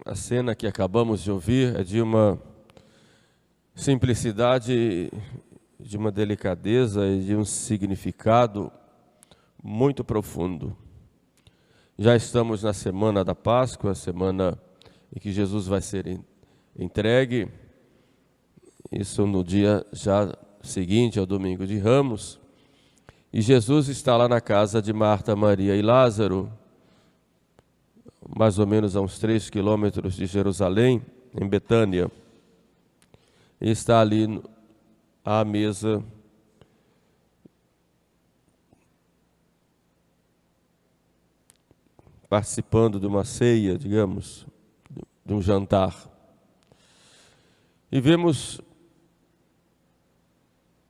A cena que acabamos de ouvir é de uma simplicidade, de uma delicadeza e de um significado muito profundo. Já estamos na semana da Páscoa, a semana em que Jesus vai ser entregue. Isso no dia já seguinte ao domingo de Ramos. E Jesus está lá na casa de Marta, Maria e Lázaro, mais ou menos a uns 3 quilômetros de Jerusalém, em Betânia. E está ali à mesa, participando de uma ceia, digamos, de um jantar. E vemos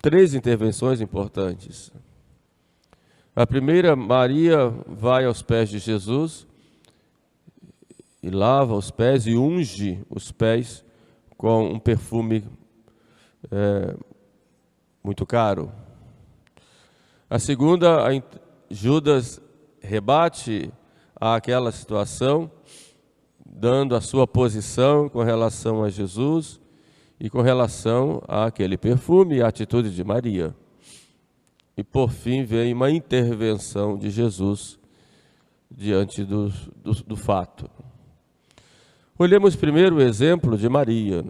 3 intervenções importantes. A primeira, Maria vai aos pés de Jesus e lava os pés e unge os pés com um perfume muito caro. A segunda, Judas rebate àquela situação, dando a sua posição com relação a Jesus e com relação àquele perfume e à atitude de Maria. E por fim vem uma intervenção de Jesus diante do fato. Olhemos primeiro o exemplo de Maria.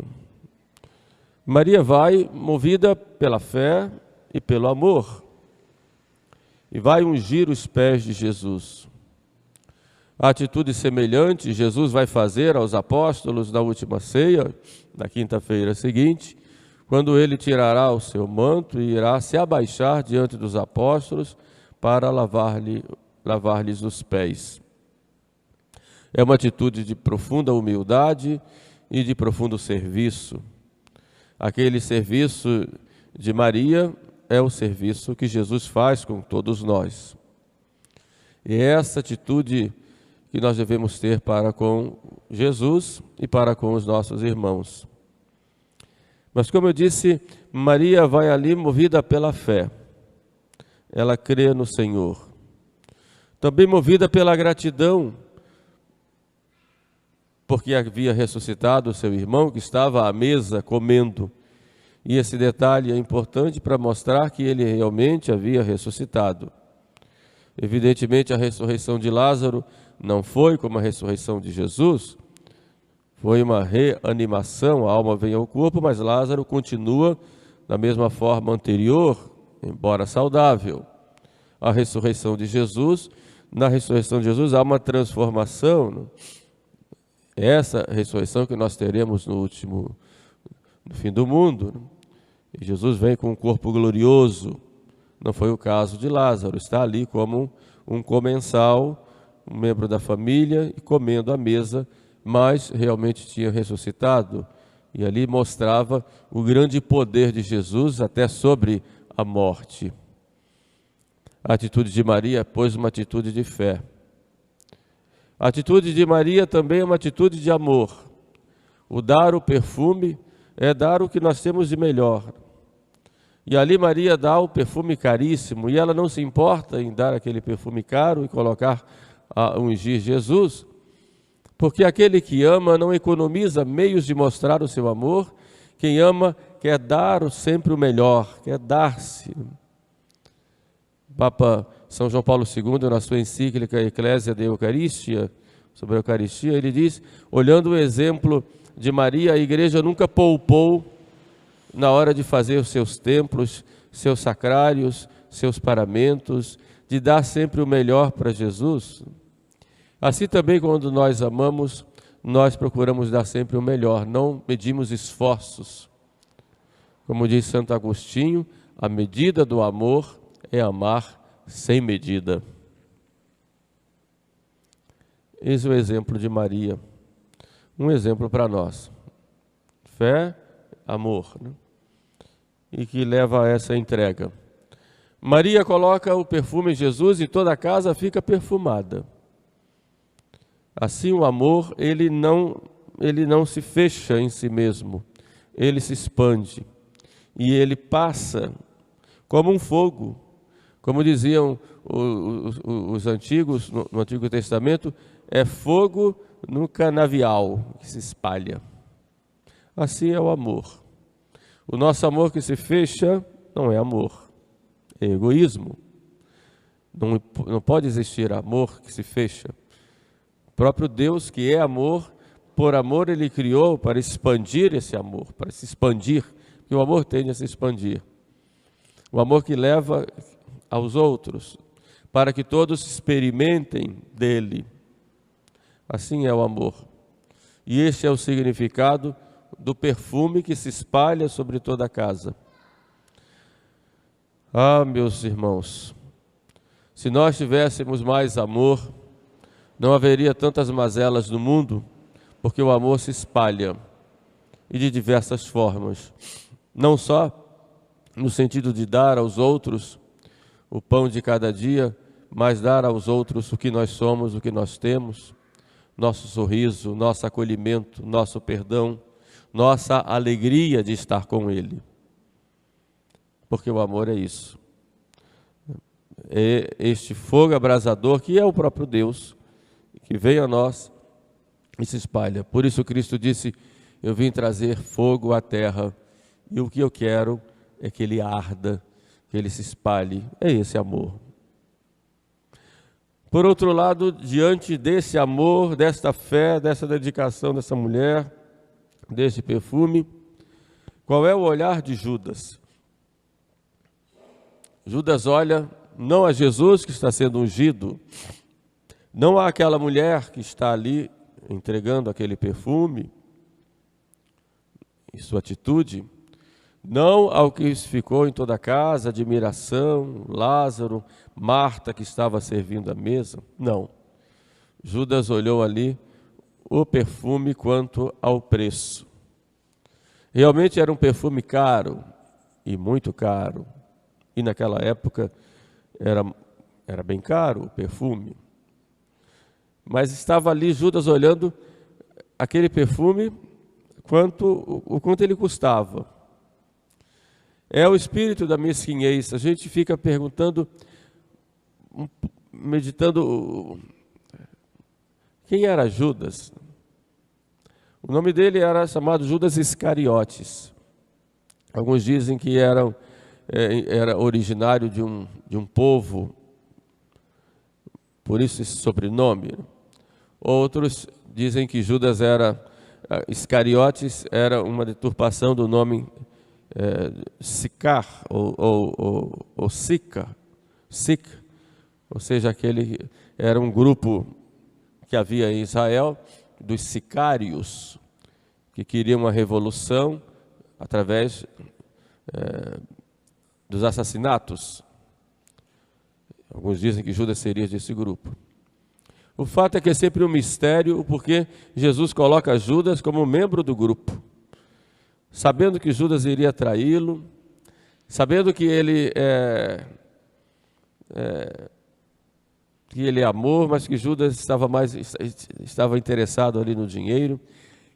Maria vai movida pela fé e pelo amor e vai ungir os pés de Jesus. A atitude semelhante Jesus vai fazer aos apóstolos na última ceia, na quinta-feira seguinte, quando ele tirará o seu manto e irá se abaixar diante dos apóstolos para lavar-lhes os pés. É uma atitude de profunda humildade e de profundo serviço. Aquele serviço de Maria é o serviço que Jesus faz com todos nós. E é essa atitude que nós devemos ter para com Jesus e para com os nossos irmãos. Mas como eu disse, Maria vai ali movida pela fé. Ela crê no Senhor. Também movida pela gratidão, porque havia ressuscitado o seu irmão que estava à mesa comendo. E esse detalhe é importante para mostrar que ele realmente havia ressuscitado. Evidentemente, a ressurreição de Lázaro não foi como a ressurreição de Jesus, foi uma reanimação, a alma vem ao corpo, mas Lázaro continua da mesma forma anterior, embora saudável. A ressurreição de Jesus, na ressurreição de Jesus há uma transformação. Essa ressurreição que nós teremos no fim do mundo. E Jesus vem com um corpo glorioso. Não foi o caso de Lázaro, está ali como um comensal, um membro da família, e comendo à mesa, mas realmente tinha ressuscitado. E ali mostrava o grande poder de Jesus até sobre a morte. A atitude de Maria, pois, uma atitude de fé. A atitude de Maria também é uma atitude de amor. O dar o perfume é dar o que nós temos de melhor. E ali Maria dá o perfume caríssimo, e ela não se importa em dar aquele perfume caro e colocar a ungir Jesus, porque aquele que ama não economiza meios de mostrar o seu amor. Quem ama quer dar sempre o melhor, quer dar-se. Papa São João Paulo II, na sua encíclica Ecclesia de Eucaristia, sobre a Eucaristia, ele diz, olhando o exemplo de Maria, a igreja nunca poupou na hora de fazer os seus templos, seus sacrários, seus paramentos, de dar sempre o melhor para Jesus. Assim também, quando nós amamos, nós procuramos dar sempre o melhor, não medimos esforços. Como diz Santo Agostinho, a medida do amor é amar sem medida. Esse é o exemplo de Maria, um exemplo para nós. Fé, amor, né? E que leva a essa entrega. Maria coloca o perfume em Jesus e toda a casa fica perfumada. Assim o amor, ele não se fecha em si mesmo, ele se expande. E ele passa como um fogo. Como diziam os antigos, no Antigo Testamento, é fogo no canavial que se espalha. Assim é o amor. O nosso amor que se fecha não é amor, é egoísmo. Não pode existir amor que se fecha. O próprio Deus, que é amor, por amor Ele criou para expandir esse amor, para se expandir, porque o amor tende a se expandir. O amor que leva aos outros, para que todos experimentem dele. Assim é o amor. E este é o significado do perfume que se espalha sobre toda a casa. Ah, meus irmãos, se nós tivéssemos mais amor, não haveria tantas mazelas no mundo, porque o amor se espalha, e de diversas formas. Não só no sentido de dar aos outros o pão de cada dia, mas dar aos outros o que nós somos, o que nós temos, nosso sorriso, nosso acolhimento, nosso perdão, nossa alegria de estar com Ele. Porque o amor é isso. É este fogo abrasador que é o próprio Deus, que veio a nós e se espalha. Por isso Cristo disse, eu vim trazer fogo à terra, e o que eu quero é que ele arda, que ele se espalhe. É esse amor. Por outro lado, diante desse amor, desta fé, dessa dedicação dessa mulher, desse perfume, qual é o olhar de Judas? Judas olha não a Jesus que está sendo ungido, não a aquela mulher que está ali entregando aquele perfume, em sua atitude, não ao que ficou em toda a casa, admiração, Lázaro, Marta que estava servindo a mesa, não. Judas olhou ali o perfume quanto ao preço. Realmente era um perfume caro, e muito caro, e naquela época era bem caro o perfume. Mas estava ali Judas olhando aquele perfume, o quanto ele custava. É o espírito da mesquinhez. A gente fica perguntando, meditando, quem era Judas? O nome dele era chamado Judas Iscariotes. Alguns dizem que era originário de um povo, por isso esse sobrenome. Outros dizem que Judas Iscariotes era uma deturpação do nome Sicar ou Sica, ou seja, aquele era um grupo que havia em Israel dos sicários que queriam uma revolução através dos assassinatos. Alguns dizem que Judas seria desse grupo. O fato é que é sempre um mistério porque Jesus coloca Judas como membro do grupo. Sabendo que Judas iria traí-lo, sabendo que ele é amor, mas que Judas estava interessado ali no dinheiro,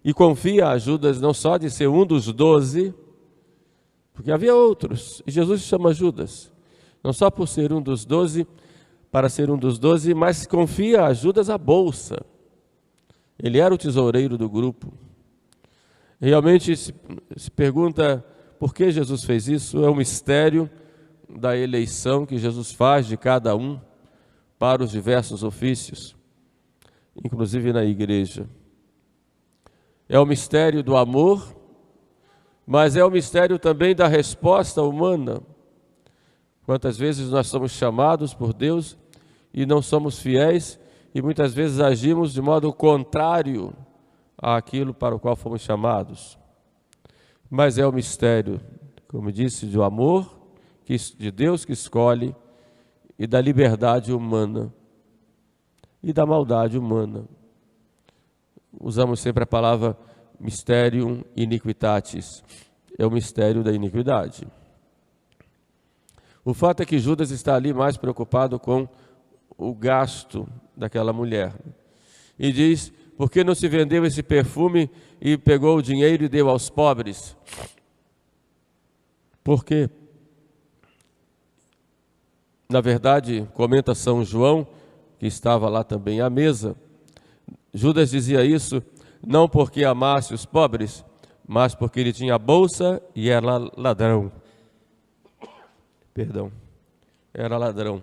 e confia a Judas não só de ser um dos 12, porque havia outros, e Jesus chama Judas, não só por ser um dos 12, para ser um dos 12, mas confia a Judas a bolsa. Ele era o tesoureiro do grupo. Realmente se pergunta por que Jesus fez isso. É um mistério da eleição que Jesus faz de cada um para os diversos ofícios, inclusive na igreja. É o mistério do amor, mas é o mistério também da resposta humana. Quantas vezes nós somos chamados por Deus e não somos fiéis, e muitas vezes agimos de modo contrário àquilo para o qual fomos chamados. Mas é o mistério, como disse, do amor de Deus que escolhe, e da liberdade humana e da maldade humana. Usamos sempre a palavra mysterium iniquitatis, é o mistério da iniquidade. O fato é que Judas está ali mais preocupado com o gasto daquela mulher. E diz, por que não se vendeu esse perfume e pegou o dinheiro e deu aos pobres? Por quê? Na verdade, comenta São João, que estava lá também à mesa, Judas dizia isso não porque amasse os pobres, mas porque ele tinha bolsa e era ladrão. Perdão, era ladrão.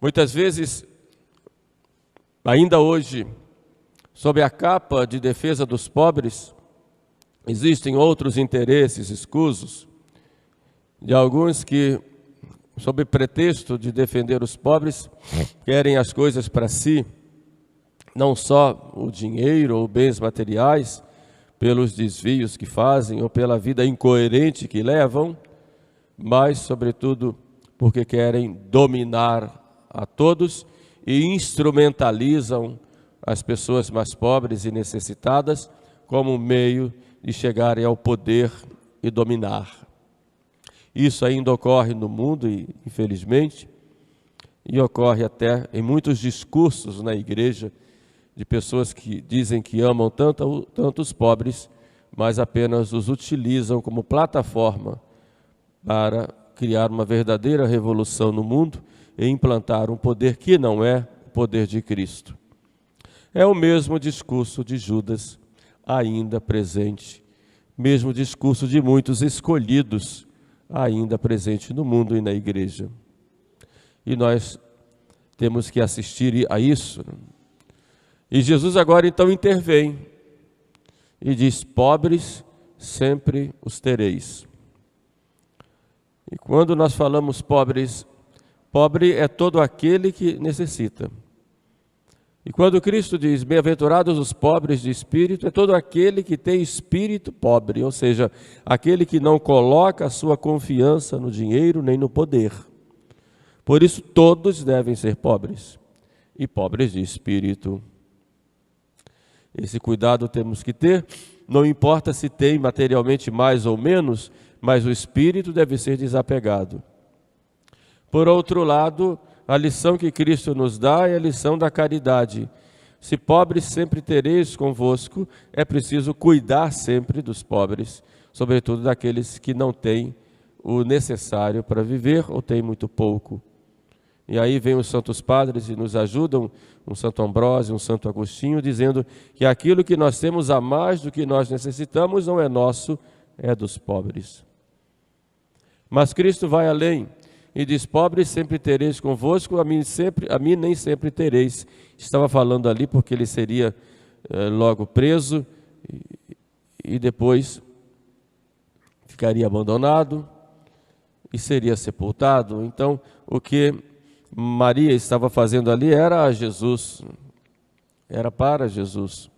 Muitas vezes, ainda hoje, sob a capa de defesa dos pobres, existem outros interesses escusos de alguns que, sob pretexto de defender os pobres, querem as coisas para si, não só o dinheiro ou bens materiais, pelos desvios que fazem ou pela vida incoerente que levam, mas, sobretudo, porque querem dominar a todos e instrumentalizam as pessoas mais pobres e necessitadas como meio de chegarem ao poder e dominar. Isso ainda ocorre no mundo, infelizmente, e ocorre até em muitos discursos na igreja, de pessoas que dizem que amam tanto os pobres, mas apenas os utilizam como plataforma para criar uma verdadeira revolução no mundo e implantar um poder que não é o poder de Cristo. É o mesmo discurso de Judas ainda presente, mesmo discurso de muitos escolhidos ainda presente no mundo e na igreja. E nós temos que assistir a isso. E Jesus agora então intervém e diz: pobres sempre os tereis. E quando nós falamos pobres, pobre é todo aquele que necessita. E quando Cristo diz: bem-aventurados os pobres de espírito, é todo aquele que tem espírito pobre, ou seja, aquele que não coloca a sua confiança no dinheiro nem no poder. Por isso todos devem ser pobres, e pobres de espírito. Esse cuidado temos que ter, não importa se tem materialmente mais ou menos, mas o espírito deve ser desapegado. Por outro lado, a lição que Cristo nos dá é a lição da caridade. Se pobres sempre tereis convosco, é preciso cuidar sempre dos pobres, sobretudo daqueles que não têm o necessário para viver ou têm muito pouco. E aí vem os santos padres e nos ajudam, um Santo Ambrósio, um Santo Agostinho, dizendo que aquilo que nós temos a mais do que nós necessitamos não é nosso, é dos pobres. Mas Cristo vai além e diz: pobres sempre tereis convosco, a mim nem sempre tereis. Estava falando ali porque ele seria logo preso e depois ficaria abandonado e seria sepultado. Então, o que Maria estava fazendo ali era a Jesus, era para Jesus.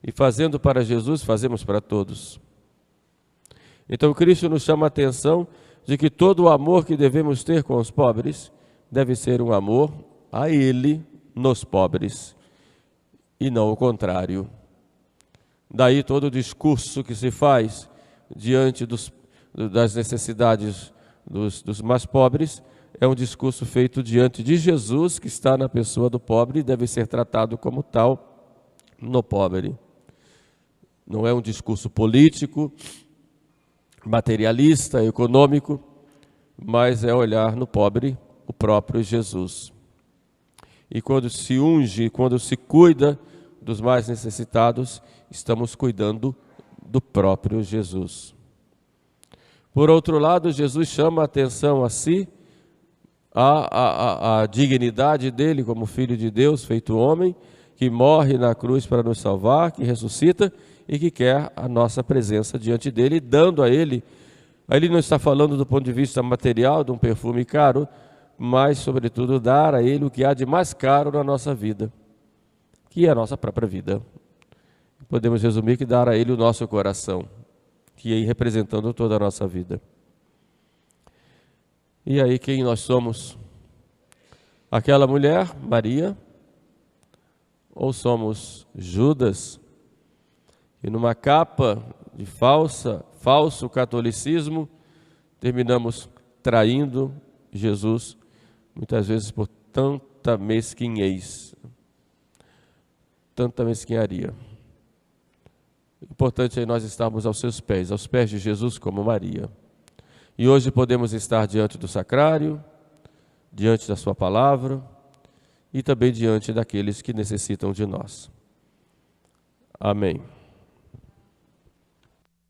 E fazendo para Jesus, fazemos para todos. Então, Cristo nos chama a atenção de que todo o amor que devemos ter com os pobres deve ser um amor a Ele nos pobres, e não o contrário. Daí todo o discurso que se faz diante das necessidades dos mais pobres é um discurso feito diante de Jesus, que está na pessoa do pobre e deve ser tratado como tal no pobre. Não é um discurso político, materialista, econômico, mas é olhar no pobre o próprio Jesus. E quando se unge, quando se cuida dos mais necessitados, estamos cuidando do próprio Jesus. Por outro lado, Jesus chama a atenção a si, a dignidade dele como Filho de Deus, feito homem, que morre na cruz para nos salvar, que ressuscita e que quer a nossa presença diante dele, dando a ele. Ele não está falando do ponto de vista material, de um perfume caro, mas, sobretudo, dar a ele o que há de mais caro na nossa vida, que é a nossa própria vida. Podemos resumir que dar a ele o nosso coração, que é representando toda a nossa vida. E aí quem nós somos? Aquela mulher, Maria, ou somos Judas, e numa capa de falso catolicismo, terminamos traindo Jesus, muitas vezes por tanta mesquinhez, tanta mesquinharia. O importante é nós estarmos aos pés de Jesus como Maria. E hoje podemos estar diante do sacrário, diante da sua palavra e também diante daqueles que necessitam de nós. Amém.